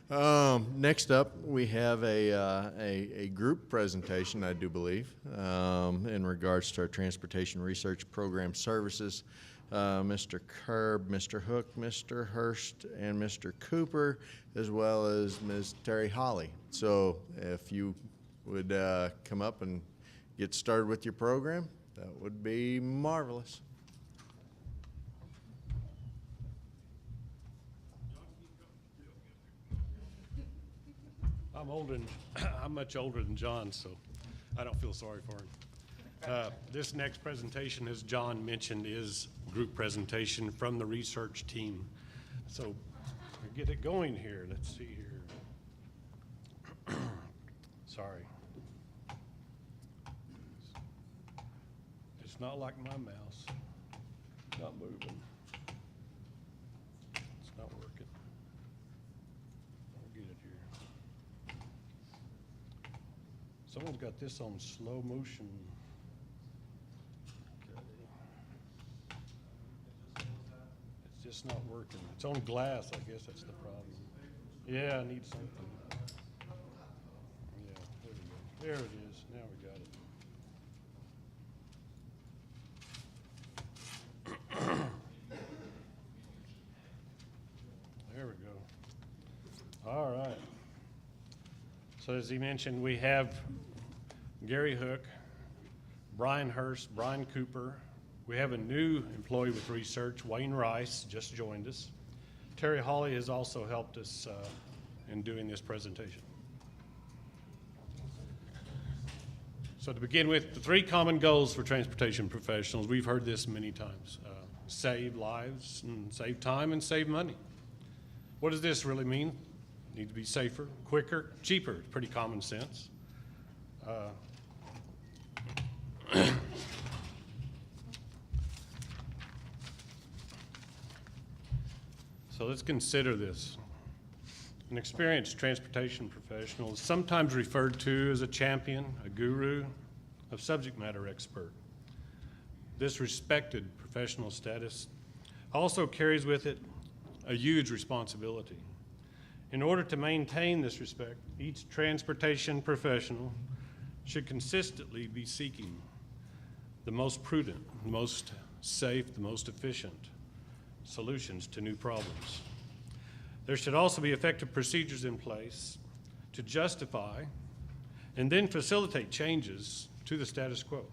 Next up, we have a group presentation, I do believe, in regards to our Transportation Research Program services. Mr. Kerb, Mr. Hook, Mr. Hurst, and Mr. Cooper, as well as Ms. Terri Holley. So if you would come up and get started with your program, that would be marvelous. I'm much older than John, so I don't feel sorry for him. This next presentation, as John mentioned, is a group presentation from the research team. So we'll get it going here. Let's see here. Sorry. It's not like my mouse. Not moving. It's not working. I'll get it here. Someone's got this on slow motion. Okay. It's just not working. It's on glass, I guess that's the problem. Yeah, I need something. Yeah, there we go. There it is. Now we got it. There we go. All right. So as he mentioned, we have Gary Hook, Bryan Hurst, Brian Cooper. We have a new employee with research, Wayne Rice, just joined us. Terri Holley has also helped us in doing this presentation. So to begin with, the three common goals for transportation professionals, we've heard this many times. Save lives, and save time, and save money. What does this really mean? Need to be safer, quicker, cheaper. Pretty common sense. So let's consider this. An experienced transportation professional is sometimes referred to as a champion, a guru, a subject matter expert. This respected professional status also carries with it a huge responsibility. In order to maintain this respect, each transportation professional should consistently be seeking the most prudent, the most safe, the most efficient solutions to new problems. There should also be effective procedures in place to justify and then facilitate changes to the status quo.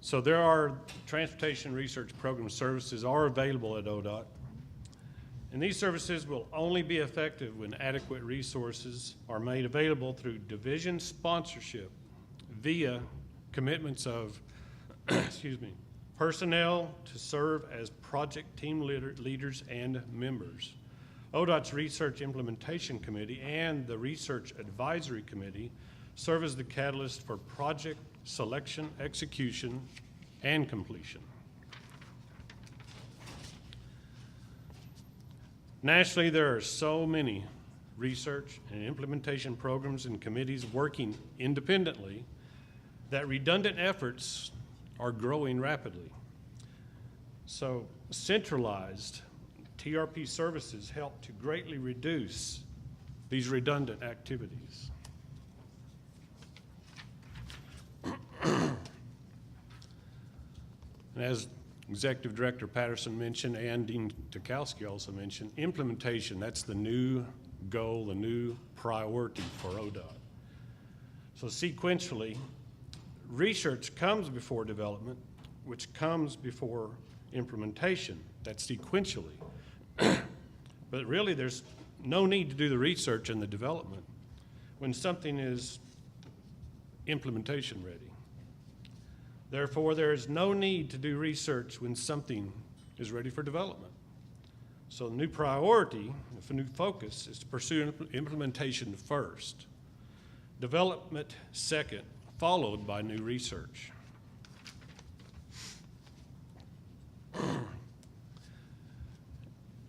So there are transportation research program services are available at ODOT. And these services will only be effective when adequate resources are made available through division sponsorship via commitments of personnel to serve as project team leaders and members. ODOT's Research Implementation Committee and the Research Advisory Committee serve as the catalyst for project selection, execution, and completion. Nationally, there are so many research and implementation programs and committees working independently that redundant efforts are growing rapidly. So centralized TRP services help to greatly reduce these redundant activities. And as Executive Director Patterson mentioned, and Dean Tukowski also mentioned, implementation, that's the new goal, the new priority for ODOT. So sequentially, research comes before development, which comes before implementation. That's sequentially. But really, there's no need to do the research and the development when something is implementation ready. Therefore, there is no need to do research when something is ready for development. So the new priority, a new focus, is to pursue implementation first, development second, followed by new research.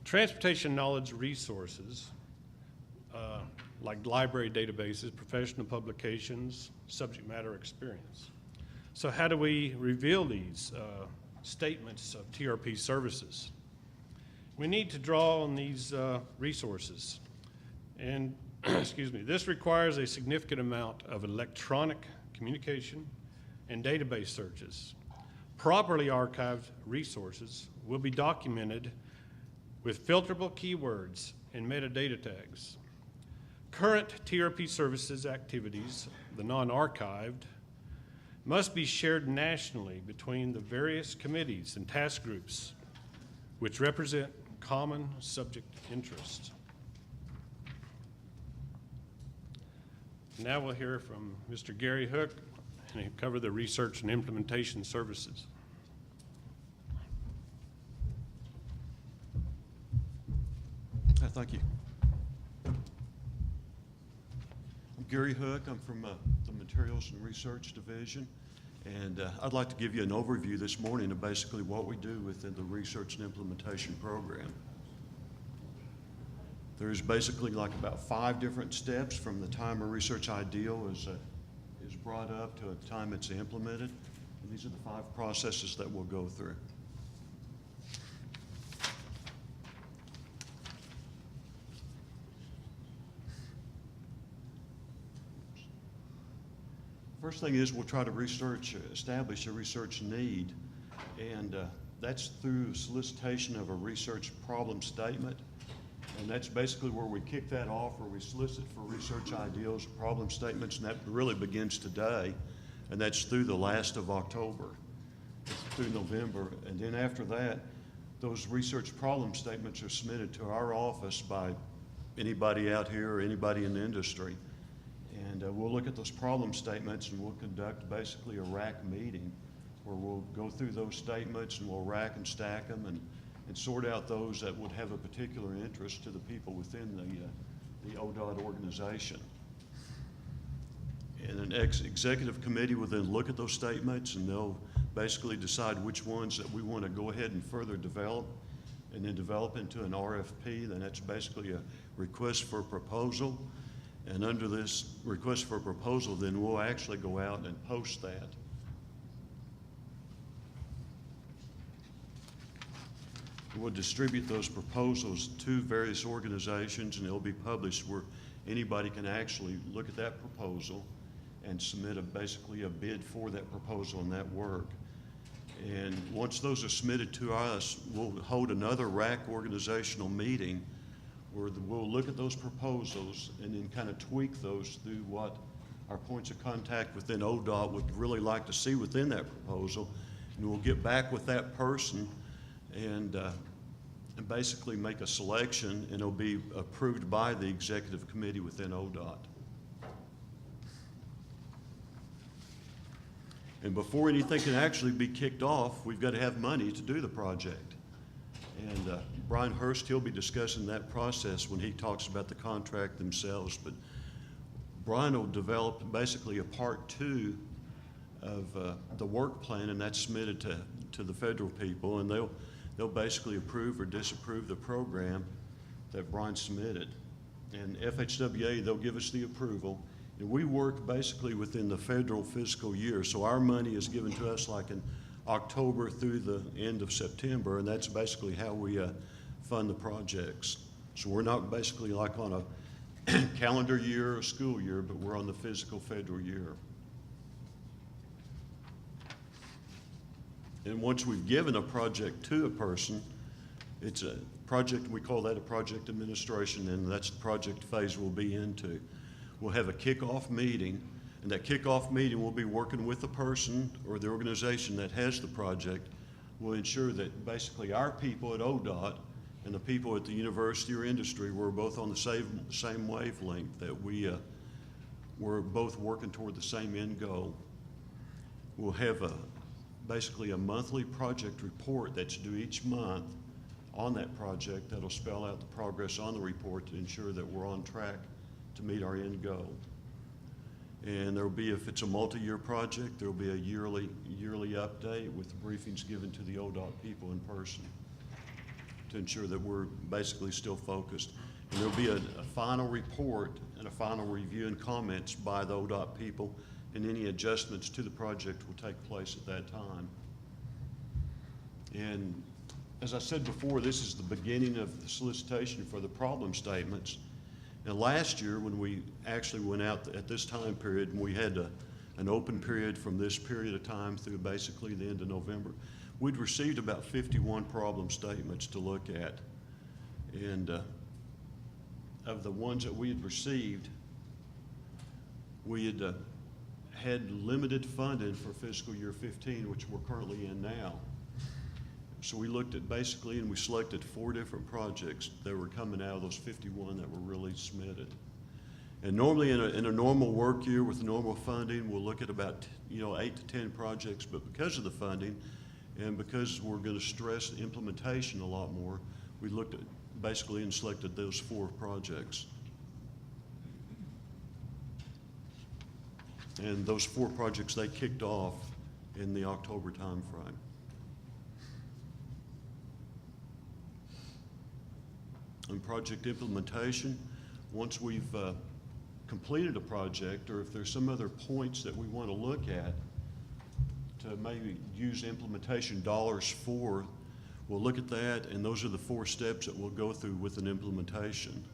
Transportation knowledge resources, like library databases, professional publications, subject matter experience. So how do we reveal these statements of TRP services. We need to draw on these resources. And, excuse me, this requires a significant amount of electronic communication and database searches. Properly archived resources will be documented with filterable keywords and metadata tags. Current TRP services activities, the non-archived, must be shared nationally between the various committees and task groups which represent common subject interests. Now we'll hear from Mr. Gary Hook, and he'll cover the research and implementation services. Thank you. I'm Gary Hook. I'm from the Materials and Research Division, and I'd like to give you an overview this morning of basically what we do within the Research and Implementation Program. There's basically like about 5 different steps from the time a research ideal is brought up to the time it's implemented. And these are the 5 processes that we'll go through. First thing is we'll try to establish a research need, and that's through solicitation of a research problem statement. And that's basically where we kick that off, where we solicit for research ideals, problem statements, and that really begins today. And that's through the last of October, through November. And then after that, those research problem statements are submitted to our office by anybody out here or anybody in the industry. And we'll look at those problem statements, and we'll conduct basically a rack meeting where we'll go through those statements and we'll rack and stack them and sort out those that would have a particular interest to the people within the ODOT organization. And an executive committee will then look at those statements, and they'll basically decide which ones that we want to go ahead and further develop, and then develop into an RFP. Then that's basically a request for a proposal. And under this request for a proposal, then we'll actually go out and post that. We'll distribute those proposals to various organizations, and they'll be published where anybody can actually look at that proposal and submit basically a bid for that proposal and that work. And once those are submitted to us, we'll hold another RAC organizational meeting where we'll look at those proposals and then kind of tweak those through what our points of contact within ODOT would really like to see within that proposal. And we'll get back with that person and basically make a selection, and it'll be approved by the executive committee within ODOT. And before anything can actually be kicked off, we've got to have money to do the project. And Bryan Hurst, he'll be discussing that process when he talks about the contract themselves. But Bryan will develop basically a part 2 of the work plan, and that's submitted to the federal people, and they'll basically approve or disapprove the program that Bryan submitted. And FHWA, they'll give us the approval. And we work basically within the federal fiscal year. So our money is given to us like in October through the end of September, and that's basically how we fund the projects. So we're not basically like on a calendar year or school year, but we're on the physical federal year. And once we've given a project to a person, it's a project, we call that a project administration, and that's the project phase we'll be into. We'll have a kickoff meeting, and that kickoff meeting will be working with the person or the organization that has the project. We'll ensure that basically our people at ODOT and the people at the university or industry, we're both on the same wavelength, that we're both working toward the same end goal. We'll have basically a monthly project report that's due each month on that project that'll spell out the progress on the report to ensure that we're on track to meet our end goal. And there'll be, if it's a multi-year project, there'll be a yearly update with briefings given to the ODOT people in person to ensure that we're basically still focused. And there'll be a final report and a final review and comments by the ODOT people, and any adjustments to the project will take place at that time. And as I said before, this is the beginning of the solicitation for the problem statements. And last year, when we actually went out at this time period, and we had an open period from this period of time through basically the end of November, we'd received about 51 problem statements to look at. And of the ones that we had received, we had had limited funding for fiscal year 15, which we're currently in now. So we looked at basically, and we selected 4 different projects that were coming out of those 51 that were really submitted. And normally in a normal work year with normal funding, we'll look at about 8 to 10 projects, but because of the funding and because we're going to stress implementation a lot more, we looked at basically and selected those 4 projects. And those 4 projects, they kicked off in the October timeframe. In project implementation, once we've completed a project, or if there's some other points that we want to look at to maybe use implementation dollars for, we'll look at that, and those are the 4 steps that we'll go through with an implementation.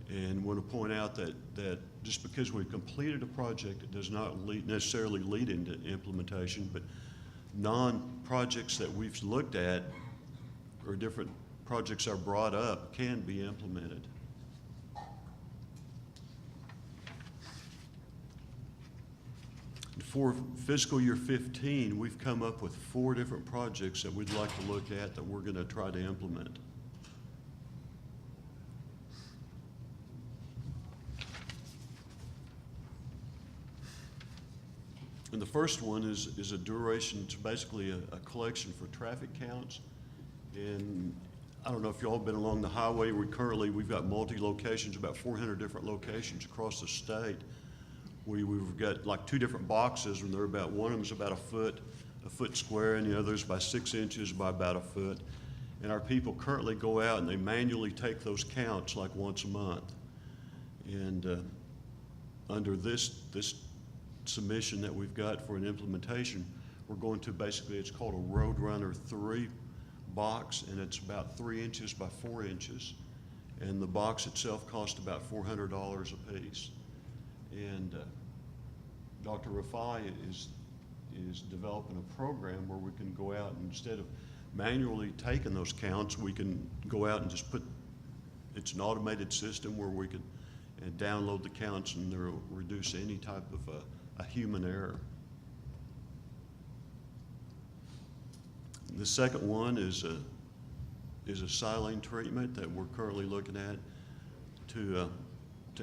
And want to point out that just because we've completed a project, it does not necessarily lead into implementation, but non-projects that we've looked at or different projects are brought up can be implemented. For fiscal year 15, we've come up with 4 different projects that we'd like to look at that we're going to try to implement. And the first one is a duration. It's basically a collection for traffic counts. And I don't know if y'all have been along the highway. We've got multi-locations, about 400 different locations across the state. We've got like 2 different boxes, and they're about, one of them's about a foot square, and the other's by 6 inches by about a foot. And our people currently go out and they manually take those counts like once a month. And under this submission that we've got for an implementation, we're going to basically, it's called a Roadrunner 3 box, and it's about 3 inches by 4 inches. And the box itself costs about $400 a piece. And Dr. Rafai is developing a program where we can go out and instead of manually taking those counts, we can go out and just it's an automated system where we can download the counts and they'll reduce any type of a human error. The second one is a silane treatment that we're currently looking at to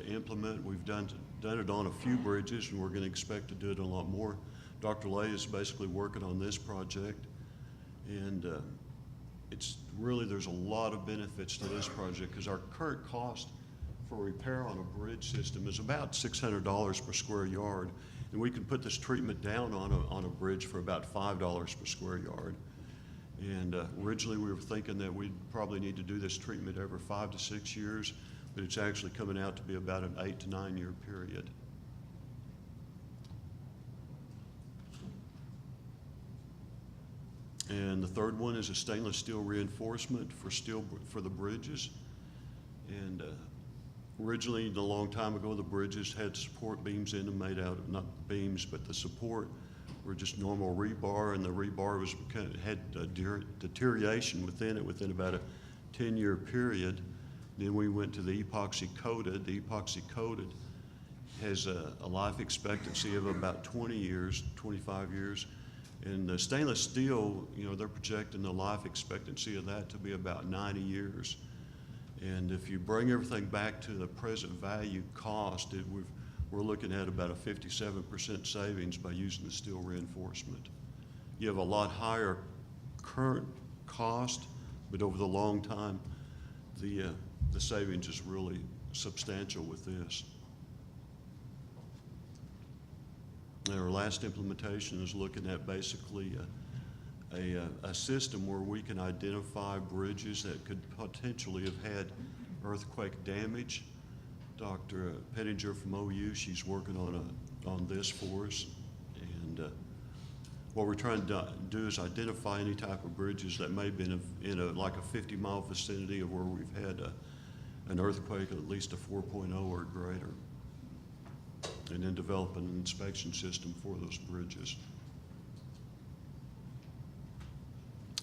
implement. We've done it on a few bridges, and we're going to expect to do it a lot more. Dr. Lay is basically working on this project, and it's really, there's a lot of benefits to this project because our current cost for repair on a bridge system is about $600 per square yard, and we can put this treatment down on a bridge for about $5 per square yard. And originally we were thinking that we'd probably need to do this treatment every 5 to 6 years, but it's actually coming out to be about an 8 to 9 year period. And the third one is a stainless steel reinforcement for the bridges. And originally, a long time ago, the bridges had support beams in them made out of, not beams, but the support were just normal rebar, and the rebar had deterioration within it within about a 10-year period. Then we went to the epoxy coated. The epoxy coated has a life expectancy of about 20 years, 25 years. And the stainless steel, they're projecting the life expectancy of that to be about 90 years. And if you bring everything back to the present value cost, we're looking at about a 57% savings by using the steel reinforcement. You have a lot higher current cost, but over the long time, the savings is really substantial with this. And our last implementation is looking at basically a system where we can identify bridges that could potentially have had earthquake damage. Dr. Pettinger from OU, she's working on this for us. And what we're trying to do is identify any type of bridges that may be in a like a 50-mile vicinity of where we've had an earthquake of at least a 4.0 or greater, and then develop an inspection system for those bridges.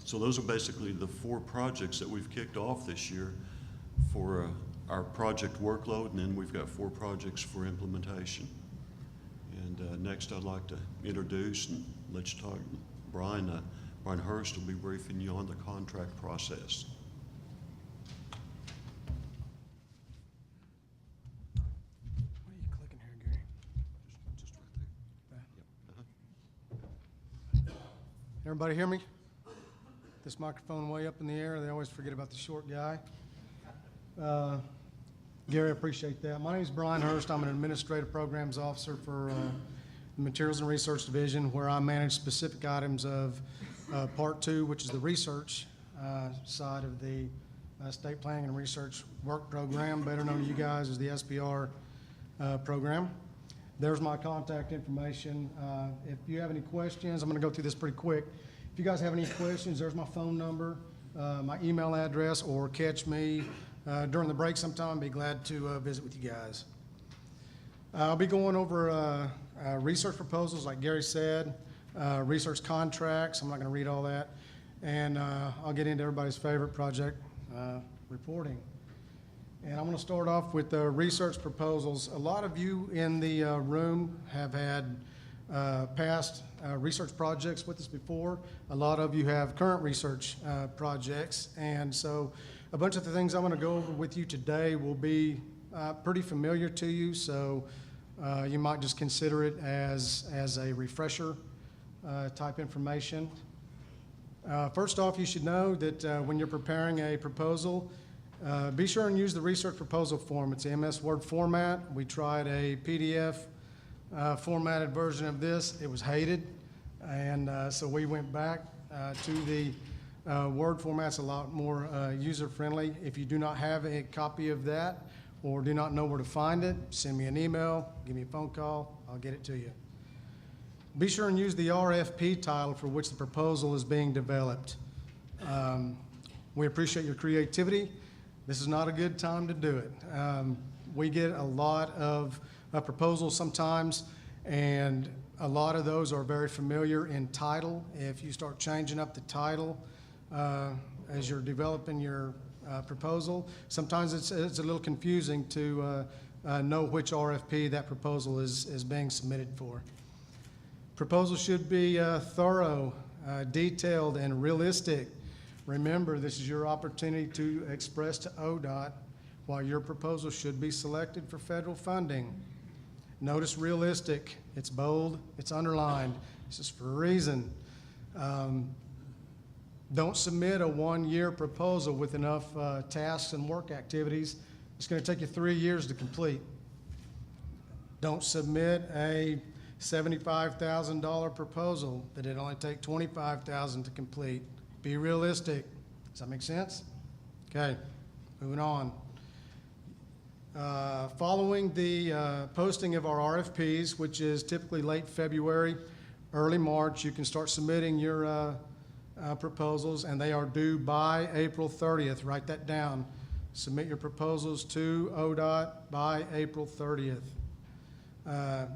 So those are basically the 4 projects that we've kicked off this year for our project workload, and then we've got 4 projects for implementation. And next I'd like to introduce and let you talk, Bryan. Bryan Hurst will be briefing you on the contract process. What are you clicking here, Gary? Just right there. Okay. Everybody hear me? This microphone way up in the air. They always forget about the short guy. Gary, I appreciate that. My name is Bryan Hurst. I'm an administrative programs officer for the Materials and Research Division, where I manage specific items of Part 2, which is the research side of the State Planning and Research Work Program, better known to you guys as the SPR program. There's my contact information. If you have any questions, I'm going to go through this pretty quick. If you guys have any questions, there's my phone number, my email address, or catch me during the break sometime. I'd be glad to visit with you guys. I'll be going over research proposals, like Gary said, research contracts. I'm not going to read all that. And I'll get into everybody's favorite project, reporting. And I'm going to start off with the research proposals. A lot of you in the room have had past research projects with us before. A lot of you have current research projects. And so a bunch of the things I'm going to go over with you today will be pretty familiar to you. So you might just consider it as a refresher type information. First off, you should know that when you're preparing a proposal, be sure and use the research proposal form. It's a MS Word format. We tried a PDF formatted version of this. It was hated, and so we went back to the Word format's a lot more user-friendly. If you do not have a copy of that or do not know where to find it, send me an email, give me a phone call, I'll get it to you. Be sure and use the RFP title for which the proposal is being developed. We appreciate your creativity. This is not a good time to do it. We get a lot of proposals sometimes, and a lot of those are very familiar in title. If you start changing up the title as you're developing your proposal, sometimes it's a little confusing to know which RFP that proposal is being submitted for. Proposal should be thorough, detailed, and realistic. Remember, this is your opportunity to express to ODOT why your proposal should be selected for federal funding. Notice realistic. It's bold, it's underlined. This is for a reason. Don't submit a one-year proposal with enough tasks and work activities. It's going to take you 3 years to complete. Don't submit a $75,000 proposal that it only take $25,000 to complete. Be realistic. Does that make sense? Okay, moving on. Following the posting of our RFPs, which is typically late February, early March, you can start submitting your proposals, and they are due by April 30th. Write that down. Submit your proposals to ODOT by April 30th.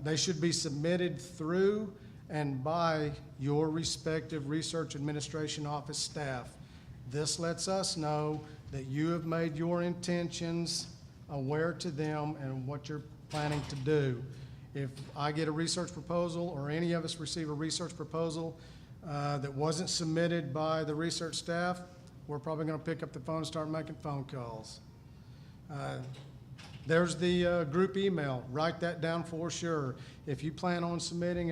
They should be submitted through and by your respective research administration office staff. This lets us know that you have made your intentions aware to them and what you're planning to do. If I get a research proposal, or any of us receive a research proposal that wasn't submitted by the research staff, we're probably going to pick up the phone and start making phone calls. There's the group email. Write that down for sure. If you plan on submitting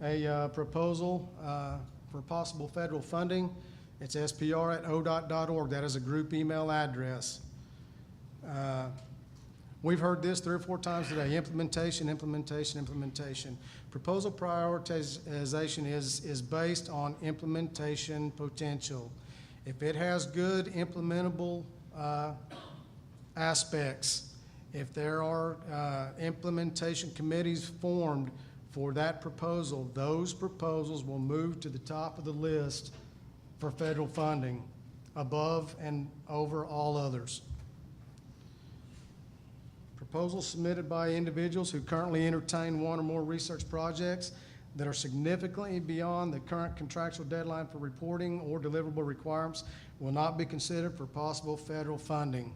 a proposal for possible federal funding, it's spr@odot.org. That is a group email address. We've heard this 3 or 4 times today: implementation, implementation, implementation. Proposal prioritization is based on implementation potential. If it has good implementable aspects, if there are implementation committees formed for that proposal, those proposals will move to the top of the list for federal funding, above and over all others. Proposals submitted by individuals who currently entertain one or more research projects that are significantly beyond the current contractual deadline for reporting or deliverable requirements will not be considered for possible federal funding.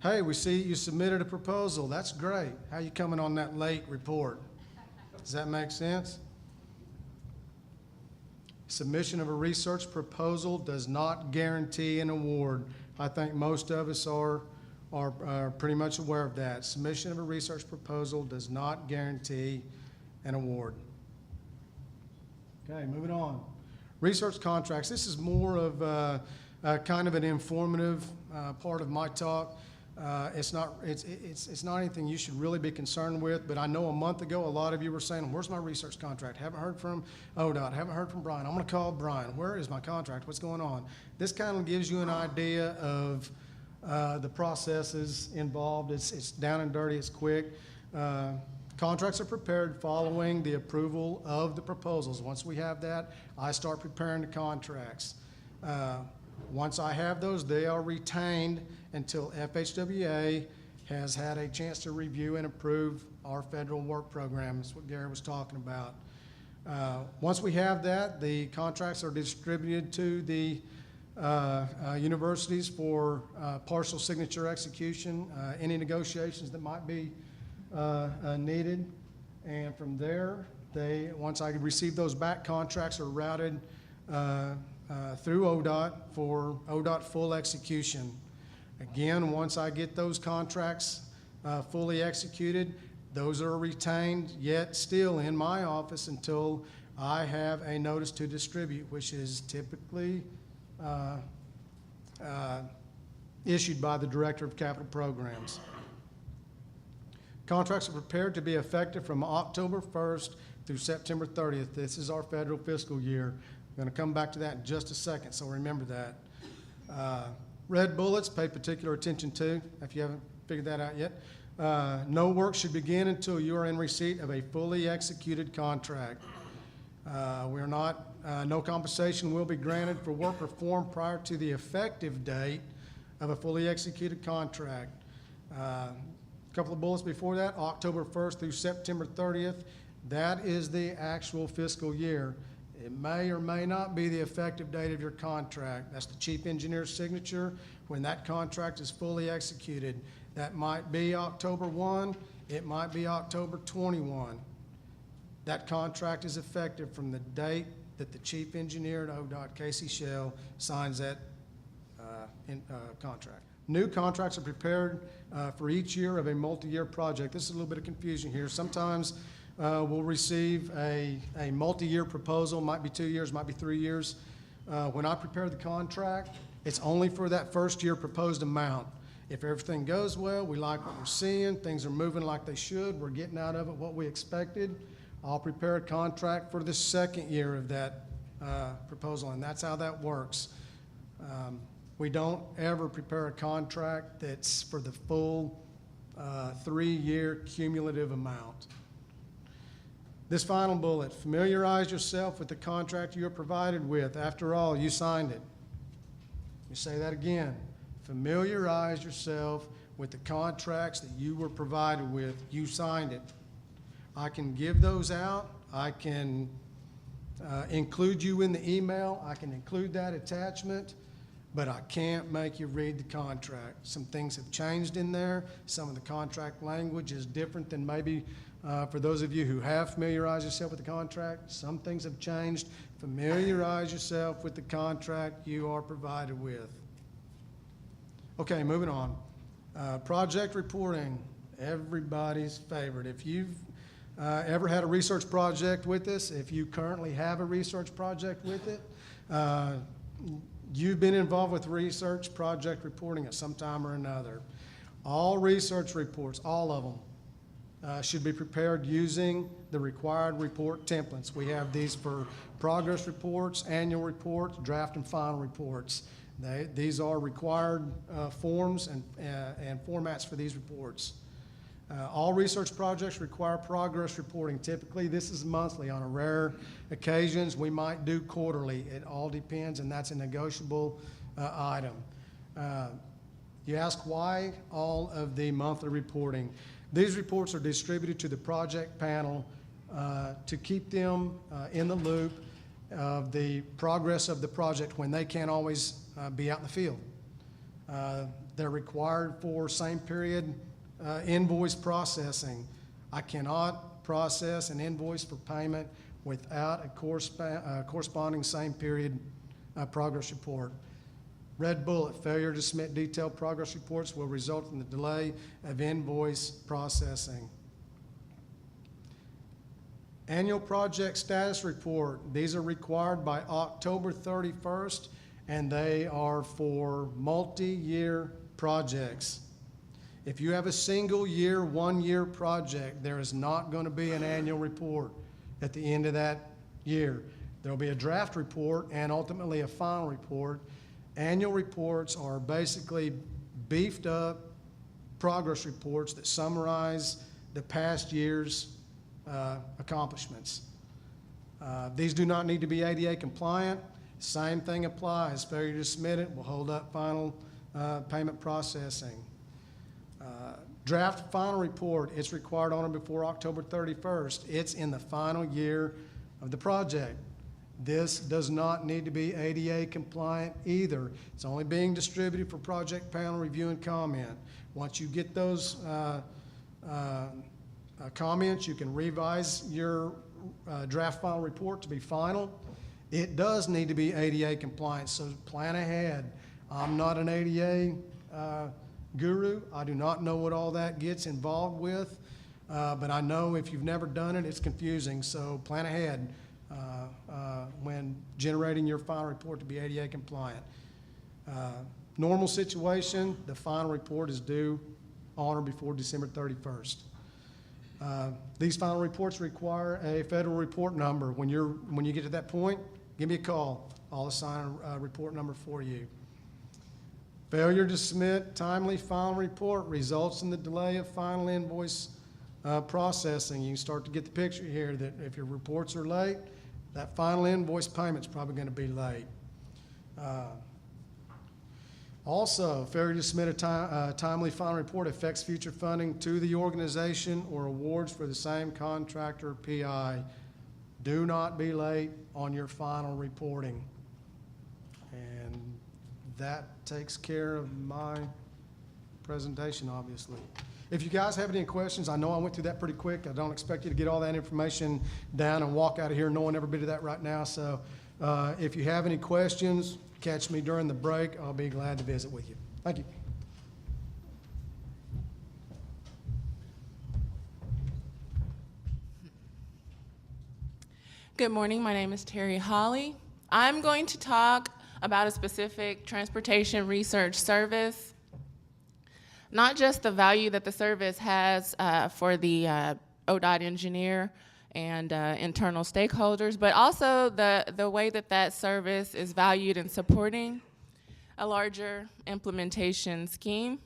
Hey, we see you submitted a proposal. That's great. How you coming on that late report? Does that make sense? Submission of a research proposal does not guarantee an award. I think most of us are pretty much aware of that. Submission of a research proposal does not guarantee an award. Okay, moving on. Research contracts. This is more of kind of an informative part of my talk. It's not anything you should really be concerned with, but I know a month ago a lot of you were saying, where's my research contract? Haven't heard from ODOT, haven't heard from Bryan. I'm gonna call Bryan. Where is my contract? What's going on? This kind of gives you an idea of the processes involved. It's down and dirty, it's quick. Contracts are prepared following the approval of the proposals. Once we have that, I start preparing the contracts. Once I have those, they are retained until FHWA has had a chance to review and approve our federal work program. That's what Gary was talking about. Once we have that, the contracts are distributed to the universities for partial signature execution, any negotiations that might be needed. And from there, once I receive those back, contracts are routed through ODOT for ODOT full execution. Again, once I get those contracts fully executed, those are retained yet still in my office until I have a notice to distribute, which is typically issued by the Director of Capital Programs. Contracts are prepared to be effective from October 1st through September 30th. This is our federal fiscal year. I'm going to come back to that in just a second, so remember that. Red bullets, pay particular attention to, if you haven't figured that out yet. No work should begin until you are in receipt of a fully executed contract. No compensation will be granted for work performed prior to the effective date of a fully executed contract. A couple of bullets before that, October 1st through September 30th, that is the actual fiscal year. It may or may not be the effective date of your contract. That's the chief engineer's signature when that contract is fully executed. That might be October 1, it might be October 21. That contract is effective from the date that the chief engineer at ODOT, Casey Shell, signs that contract. New contracts are prepared for each year of a multi-year project. This is a little bit of confusion here. Sometimes we'll receive a multi-year proposal, might be 2 years, might be 3 years. When I prepare the contract, it's only for that first year proposed amount. If everything goes well, we like what we're seeing, things are moving like they should, we're getting out of it what we expected, I'll prepare a contract for the second year of that proposal, and that's how that works. We don't ever prepare a contract that's for the full 3-year cumulative amount. This final bullet, familiarize yourself with the contract you are provided with. After all, you signed it. Let me say that again. Familiarize yourself with the contracts that you were provided with. You signed it. I can give those out. I can include you in the email. I can include that attachment, but I can't make you read the contract. Some things have changed in there. Some of the contract language is different than maybe for those of you who have familiarized yourself with the contract. Some things have changed. Familiarize yourself with the contract you are provided with. Okay, moving on. Project reporting, everybody's favorite. If you've ever had a research project with us, if you currently have a research project with it, you've been involved with research project reporting at some time or another. All research reports, all of them, should be prepared using the required report templates. We have these for progress reports, annual reports, draft and final reports. These are required forms and formats for these reports. All research projects require progress reporting. Typically, this is monthly. On a rare occasions, we might do quarterly. It all depends, and that's a negotiable item. You ask why all of the monthly reporting. These reports are distributed to the project panel to keep them in the loop of the progress of the project when they can't always be out in the field. They're required for same period invoice processing. I cannot process an invoice for payment without a corresponding same period progress report. Red bullet, failure to submit detailed progress reports will result in the delay of invoice processing. Annual project status report. These are required by October 31st, and they are for multi-year projects. If you have a single year, 1 year project, there is not going to be an annual report at the end of that year. There will be a draft report and ultimately a final report. Annual reports are basically beefed up progress reports that summarize the past year's accomplishments. These do not need to be ADA compliant. Same thing applies. Failure to submit it will hold up final payment processing. Draft final report, it's required on or before October 31st. It's in the final year of the project. This does not need to be ADA compliant either. It's only being distributed for project panel review and comment. Once you get those comments, you can revise your draft final report to be final. It does need to be ADA compliant, so plan ahead. I'm not an ADA guru. I do not know what all that gets involved with, but I know if you've never done it, it's confusing, so plan ahead when generating your final report to be ADA compliant. Normal situation, the final report is due on or before December 31st. These final reports require a federal report number. When you get to that point, give me a call. I'll assign a report number for you. Failure to submit timely final report results in the delay of final invoice processing. You start to get the picture here that if your reports are late, that final invoice payment's probably going to be late. Also, failure to submit a timely final report affects future funding to the organization or awards for the same contractor PI. Do not be late on your final reporting. And that takes care of my presentation, obviously. If you guys have any questions, I know I went through that pretty quick. I don't expect you to get all that information down and walk out of here knowing every bit of that right now. So if you have any questions, catch me during the break. I'll be glad to visit with you. Thank you. Good morning. My name is Terri Holley. I'm going to talk about a specific transportation research service, not just the value that the service has for the ODOT engineer and internal stakeholders, but also the way that that service is valued in supporting a larger implementation scheme.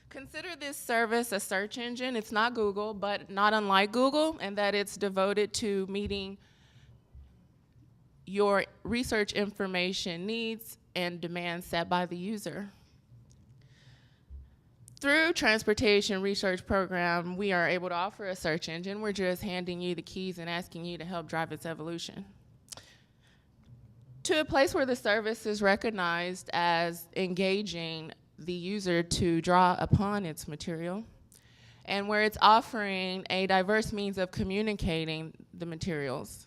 Consider this service a search engine. It's not Google, but not unlike Google, in that it's devoted to meeting your research information needs and demands set by the user. Through Transportation Research Program, we are able to offer a search engine. We're just handing you the keys and asking you to help drive its evolution. To a place where the service is recognized as engaging the user to draw upon its material, and where it's offering a diverse means of communicating the materials.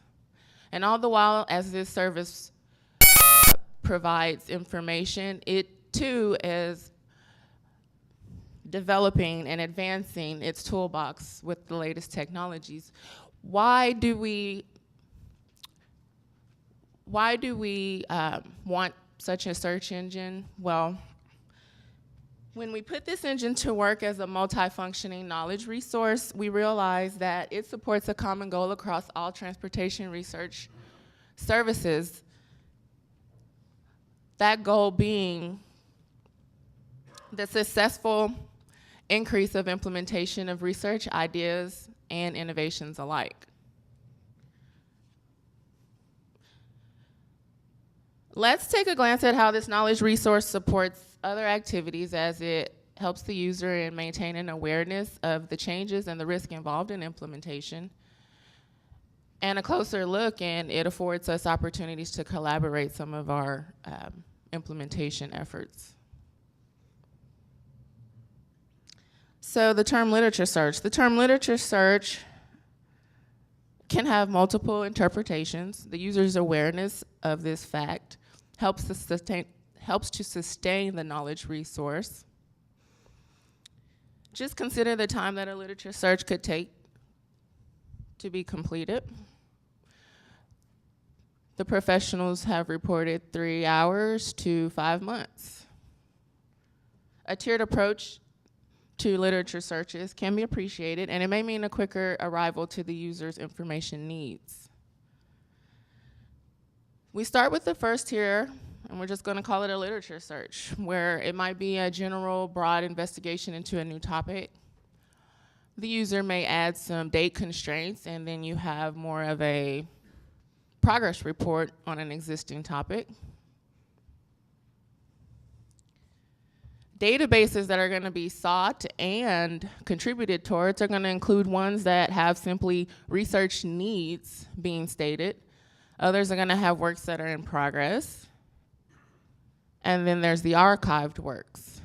And all the while, as this service provides information, it too is developing and advancing its toolbox with the latest technologies. Why do we want such a search engine? Well, when we put this engine to work as a multifunctioning knowledge resource, we realize that it supports a common goal across all transportation research services. That goal being the successful increase of implementation of research ideas and innovations alike. Let's take a glance at how this knowledge resource supports other activities as it helps the user in maintaining awareness of the changes and the risk involved in implementation. And a closer look, and it affords us opportunities to collaborate some of our implementation efforts. So the term literature search. The term literature search can have multiple interpretations. The user's awareness of this fact helps to sustain the knowledge resource. Just consider the time that a literature search could take to be completed. The professionals have reported 3 hours to 5 months. A tiered approach to literature searches can be appreciated, and it may mean a quicker arrival to the user's information needs. We start with the first tier, and we're just going to call it a literature search, where it might be a general, broad investigation into a new topic. The user may add some date constraints, and then you have more of a progress report on an existing topic. Databases that are going to be sought and contributed towards are going to include ones that have simply research needs being stated. Others are going to have works that are in progress. And then there's the archived works.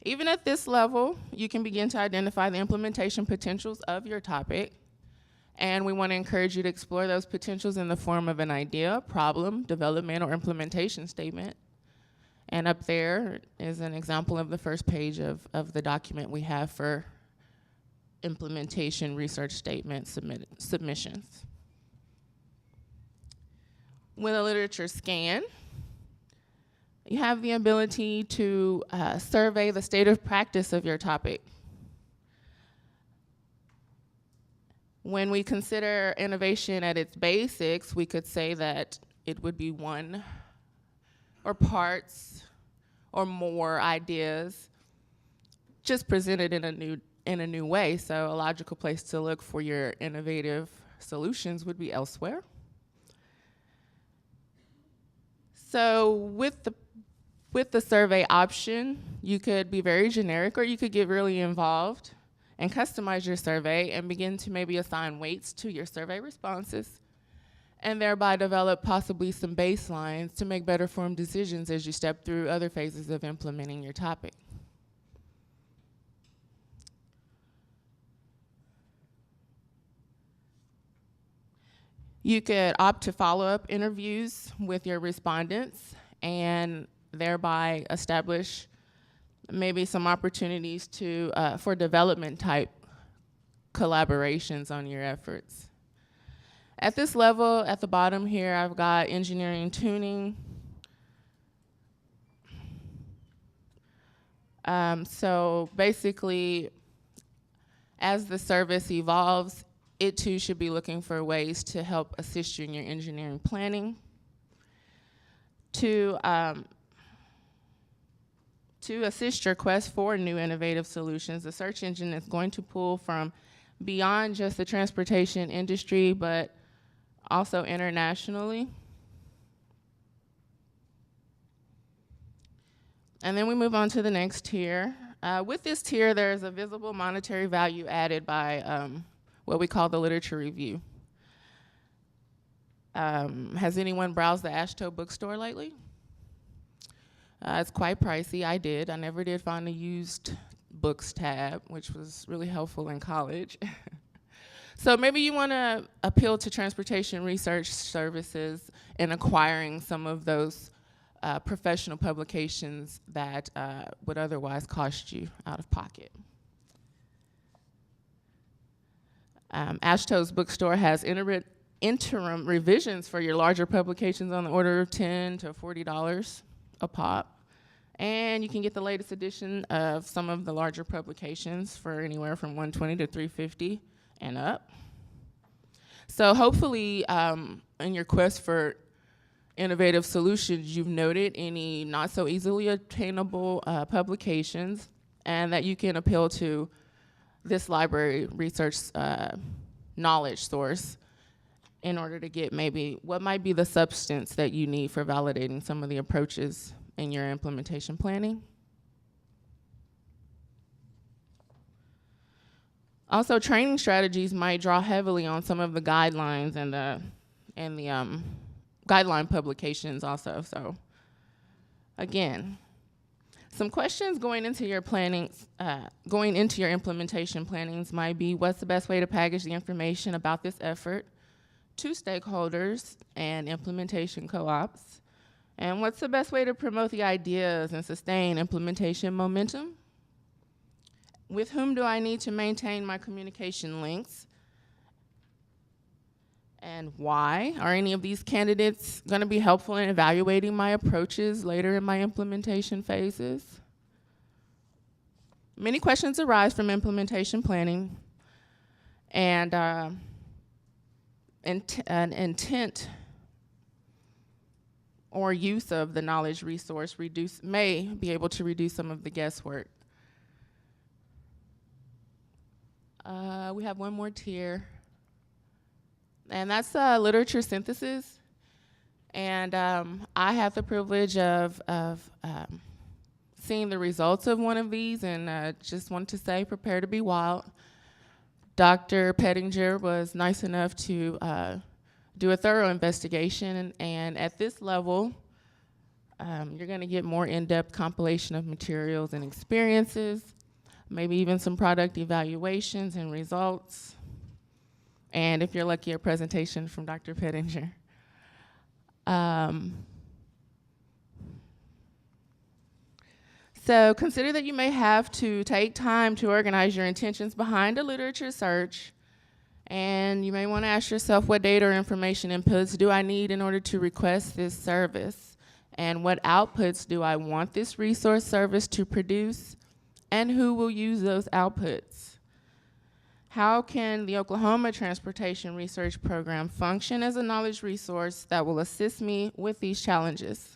Even at this level, you can begin to identify the implementation potentials of your topic. And we want to encourage you to explore those potentials in the form of an idea, problem, development, or implementation statement. And up there is an example of the first page of the document we have for implementation research statement submissions. With a literature scan, you have the ability to survey the state of practice of your topic. When we consider innovation at its basics, we could say that it would be one or parts or more ideas just presented in a new way. So a logical place to look for your innovative solutions would be elsewhere. So with the survey option, you could be very generic, or you could get really involved and customize your survey and begin to maybe assign weights to your survey responses, and thereby develop possibly some baselines to make better informed decisions as you step through other phases of implementing your topic. You could opt to follow-up interviews with your respondents and thereby establish maybe some opportunities to for development type collaborations on your efforts. At this level, at the bottom here, I've got engineering tuning. So basically, as the service evolves, it too should be looking for ways to help assist you in your engineering planning. To assist your quest for new innovative solutions, the search engine is going to pull from beyond just the transportation industry, but also internationally. And then we move on to the next tier. With this tier, there's a visible monetary value added by what we call the literature review. Has anyone browsed the Ashto bookstore lately? It's quite pricey. I did. I never did find a used books tab, which was really helpful in college. So maybe you want to appeal to transportation research services in acquiring some of those professional publications that would otherwise cost you out of pocket. Ashto's bookstore has interim revisions for your larger publications on the order of $10 to $40 a pop. And you can get the latest edition of some of the larger publications for anywhere from $120 to $350 and up. So hopefully in your quest for innovative solutions, you've noted any not so easily obtainable publications and that you can appeal to this library research knowledge source in order to get maybe what might be the substance that you need for validating some of the approaches in your implementation planning. Also, training strategies might draw heavily on some of the guidelines and the guideline publications also. So again, some questions going into your plannings, going into your implementation plannings might be, what's the best way to package the information about this effort to stakeholders and implementation co-ops? And what's the best way to promote the ideas and sustain implementation momentum? With whom do I need to maintain my communication links? And why? Are any of these candidates going to be helpful in evaluating my approaches later in my implementation phases? Many questions arise from implementation planning, and an intent or use of the knowledge resource may be able to reduce some of the guesswork. We have one more tier, and that's literature synthesis. And I have the privilege of seeing the results of one of these, and just want to say, prepare to be wild. Dr. Pettinger was nice enough to do a thorough investigation, and at this level, you're gonna get more in-depth compilation of materials and experiences, maybe even some product evaluations and results, and if you're lucky, a presentation from Dr. Pettinger. So consider that you may have to take time to organize your intentions behind a literature search, and you may want to ask yourself, what data or information inputs do I need in order to request this service? And what outputs do I want this resource service to produce? And who will use those outputs? How can the Oklahoma Transportation Research Program function as a knowledge resource that will assist me with these challenges?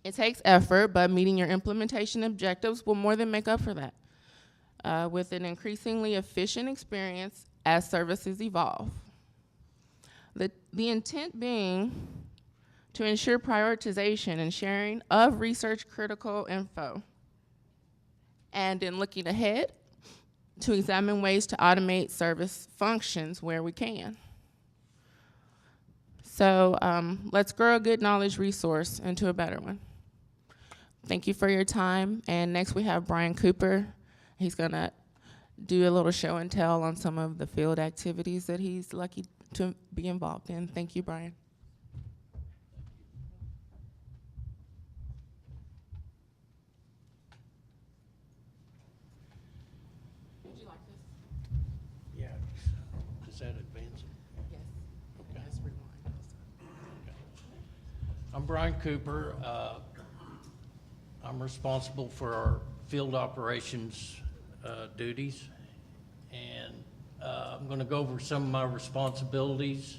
It takes effort, but meeting your implementation objectives will more than make up for that with an increasingly efficient experience as services evolve. The intent being to ensure prioritization and sharing of research critical info, and in looking ahead, to examine ways to automate service functions where we can. So let's grow a good knowledge resource into a better one. Thank you for your time. And next we have Bryan Cooper. He's gonna do a little show and tell on some of the field activities that he's lucky to be involved in. Thank you, Bryan. Would you like this? Yeah, does that advance it? Yes. Okay. Let's rewind also. I'm Bryan Cooper. I'm responsible for our field operations duties, and I'm going to go over some of my responsibilities.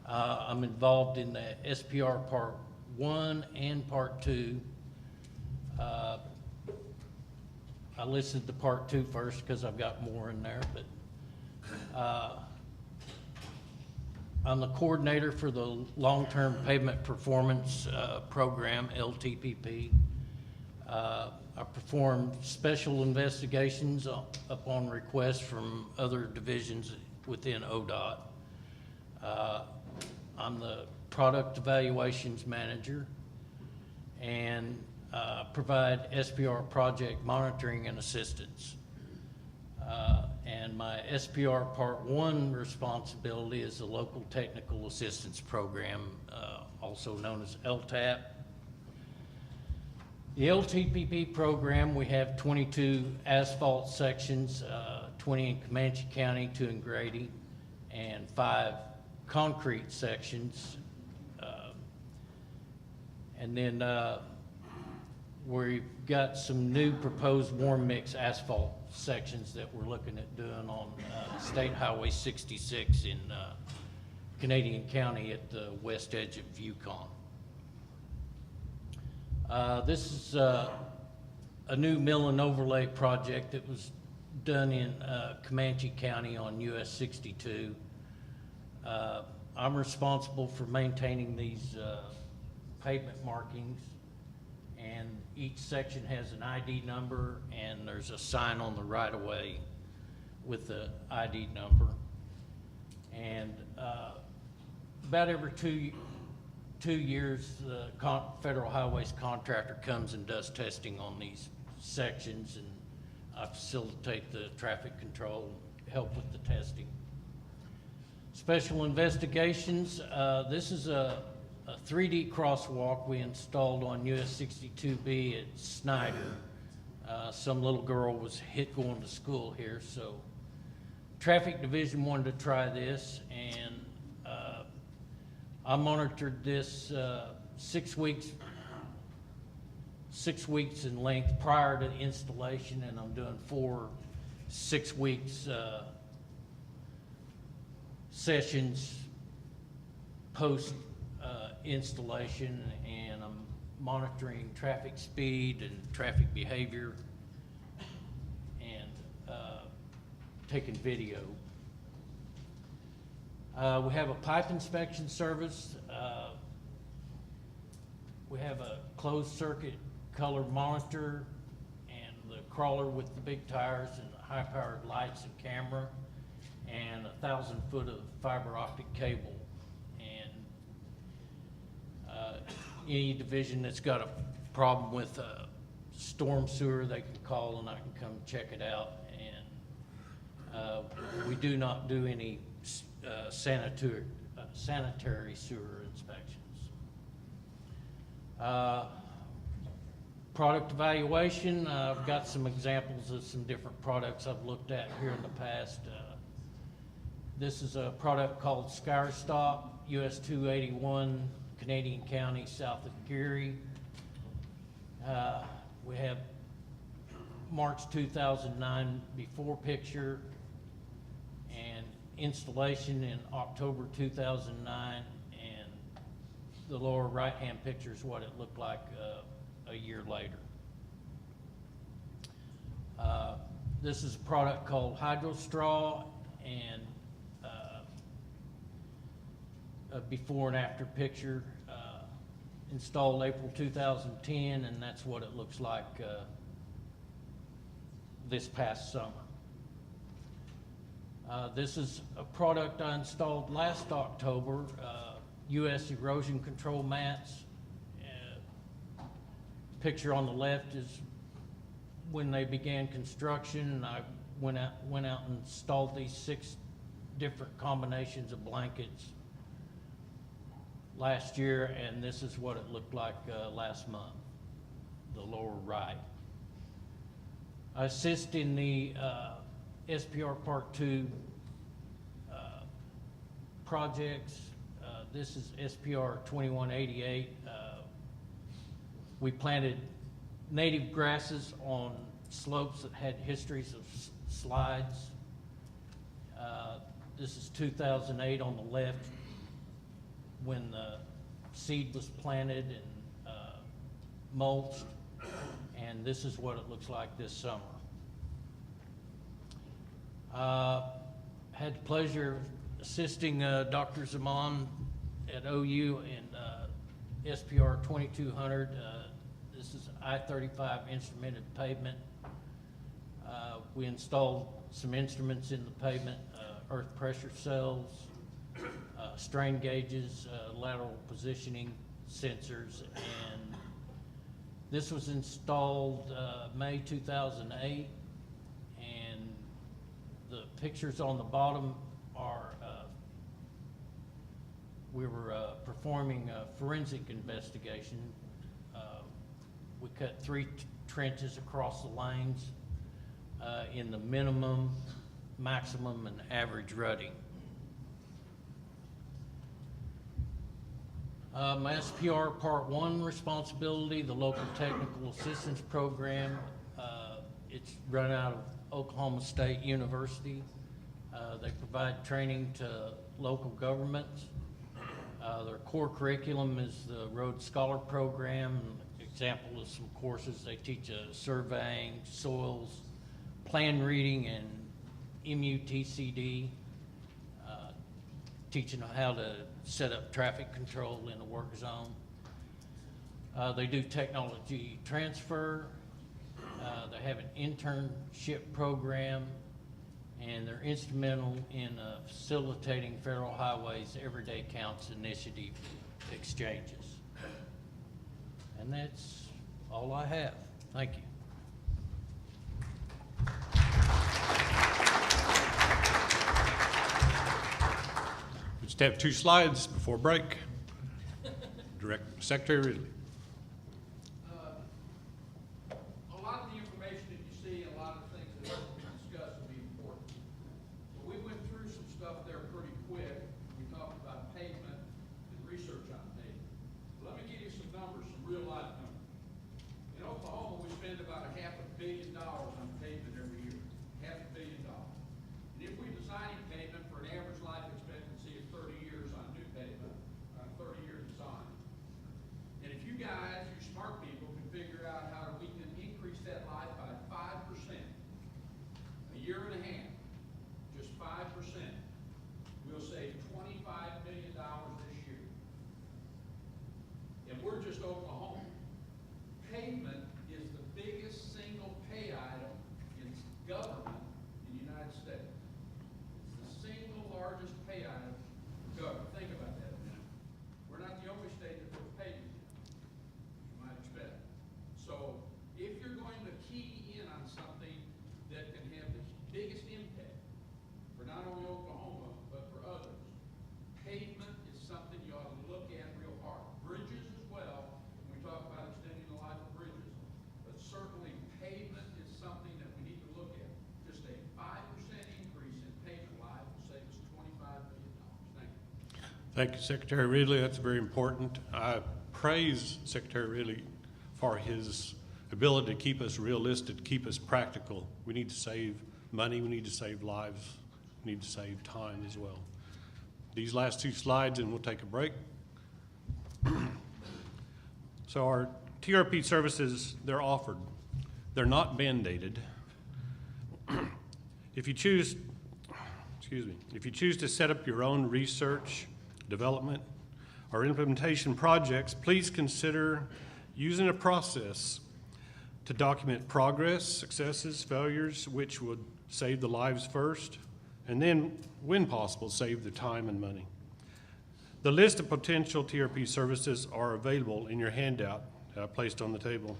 I'm involved in the SPR Part 1 and Part 2. I listed the Part 2 first because I've got more in there, but I'm the coordinator for the Long-Term Pavement Performance Program, LTPP. I perform special investigations upon request from other divisions within ODOT. I'm the product evaluations manager and provide SPR project monitoring and assistance. And my SPR Part 1 responsibility is the Local Technical Assistance Program, also known as LTAP. The LTPP program, we have 22 asphalt sections, 20 in Comanche County, 2 in Grady, and 5 concrete sections. And then we've got some new proposed warm mix asphalt sections that we're looking at doing on State Highway 66 in Canadian County at the west edge of Yukon. This is a a new mill and overlay project that was done in Comanche County on US 62. I'm responsible for maintaining these pavement markings, and each section has an ID number, and there's a sign on the right-of-way with the ID number. And about every two years, the Federal Highways contractor comes and does testing on these sections, and I facilitate the traffic control, help with the testing. Special investigations, this is a 3D crosswalk we installed on US 62B at Snyder. Some little girl was hit going to school here, so Traffic Division wanted to try this, and I monitored this 6 weeks in length prior to installation, and I'm doing 4 6 weeks sessions post installation, and I'm monitoring traffic speed and traffic behavior and taking video. We have a pipe inspection service. We have a closed circuit color monitor and the crawler with the big tires and high powered lights and camera, and 1,000 foot of fiber optic cable. And any division that's got a problem with a storm sewer, they can call and I can come check it out. And we do not do any sanitary sewer inspections. Product evaluation, I've got some examples of some different products I've looked at here in the past. This is a product called SkyerStop, US 281, Canadian County, south of Geary. We have March 2009 before picture and installation in October 2009, and the lower right-hand picture is what it looked like a year later. This is a product called HydroStraw, and a before and after picture, installed April 2010, and that's what it looks like this past summer. This is a product I installed last October, US erosion control mats. Picture on the left is when they began construction, and I went out and installed these 6 different combinations of blankets last year, and this is what it looked like last month, the lower right. I assist in the SPR Part 2 projects. This is SPR 2188. We planted native grasses on slopes that had histories of slides. This is 2008 on the left, when the seed was planted and mulched, and this is what it looks like this summer. Had the pleasure of assisting Dr. Zaman at OU in SPR 2200. This is I-35 instrumented pavement. We installed some instruments in the pavement, earth pressure cells, strain gauges, lateral positioning sensors, and this was installed May 2008, and the pictures on the bottom are we were performing a forensic investigation. We cut 3 trenches across the lanes in the minimum, maximum, and average rutting. My SPR Part 1 responsibility, the Local Technical Assistance Program. It's run out of Oklahoma State University. They provide training to local governments. Their core curriculum is the Rhodes Scholar Program, example of some courses. They teach surveying, soils, plan reading, and MUTCD, teaching how to set up traffic control in a work zone. They do technology transfer. They have an internship program, and they're instrumental in facilitating Federal Highways Everyday Counts initiative exchanges. And that's all I have. Thank you. We just have 2 slides before break. Secretary Ridley. A lot of the information that you see and a lot of the things that we discussed will be important. But we went through some stuff there pretty quick. We talked about pavement and research on pavement. Let me give you some numbers, some real life numbers. In Oklahoma, we spend about $500 million on pavement every year. $500 million. And if we're designing pavement for an average life expectancy of 30 years on new pavement, on a 30-year design, and if you guys, you smart people, can figure out how we can increase that life by 5%, a year and a half, just 5%, we'll save $25 million this year. And we're just Oklahoma. Pavement is the biggest single pay item in government in the United States. It's the single largest pay item in government. Think about that a minute. We're not the only state that puts pavement in, you might expect. So if you're going to key in on something that can have the biggest impact for not only Oklahoma, but for others, pavement is something you ought to look at real hard. Bridges as well, when we talk about extending the life of bridges. But certainly pavement is something that we need to look at. Just a 5% increase in pavement life will save us $25 million. Thank you. Thank you, Secretary Ridley. That's very important. I praise Secretary Ridley for his ability to keep us realistic, keep us practical. We need to save money, we need to save lives, we need to save time as well. These last 2 slides and we'll take a break. So our TRP services, they're offered. They're not mandated. If you choose to set up your own research, development, or implementation projects, please consider using a process to document progress, successes, failures, which would save the lives first, and then, when possible, save the time and money. The list of potential TRP services are available in your handout placed on the table.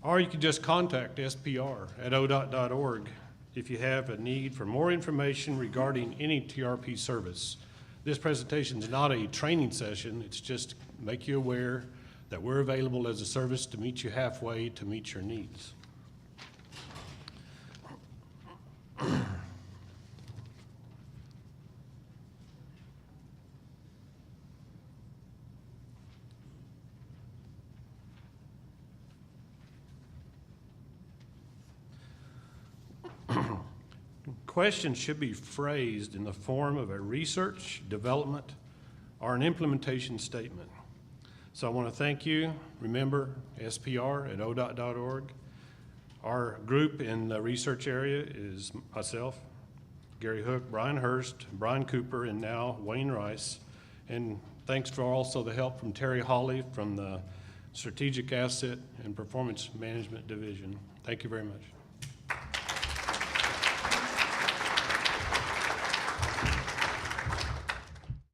Or you can just contact SPR at ODOT.org if you have a need for more information regarding any TRP service. This presentation is not a training session, it's just to make you aware that we're available as a service to meet you halfway to meet your needs. Questions should be phrased in the form of a research, development, or an implementation statement. So I want to thank you. Remember, SPR at ODOT.org. Our group in the research area is myself, Gary Hook, Bryan Hurst, Brian Cooper, and now Wayne Rice. And thanks for also the help from Terri Holley from the Strategic Asset and Performance Management Division. Thank you very much.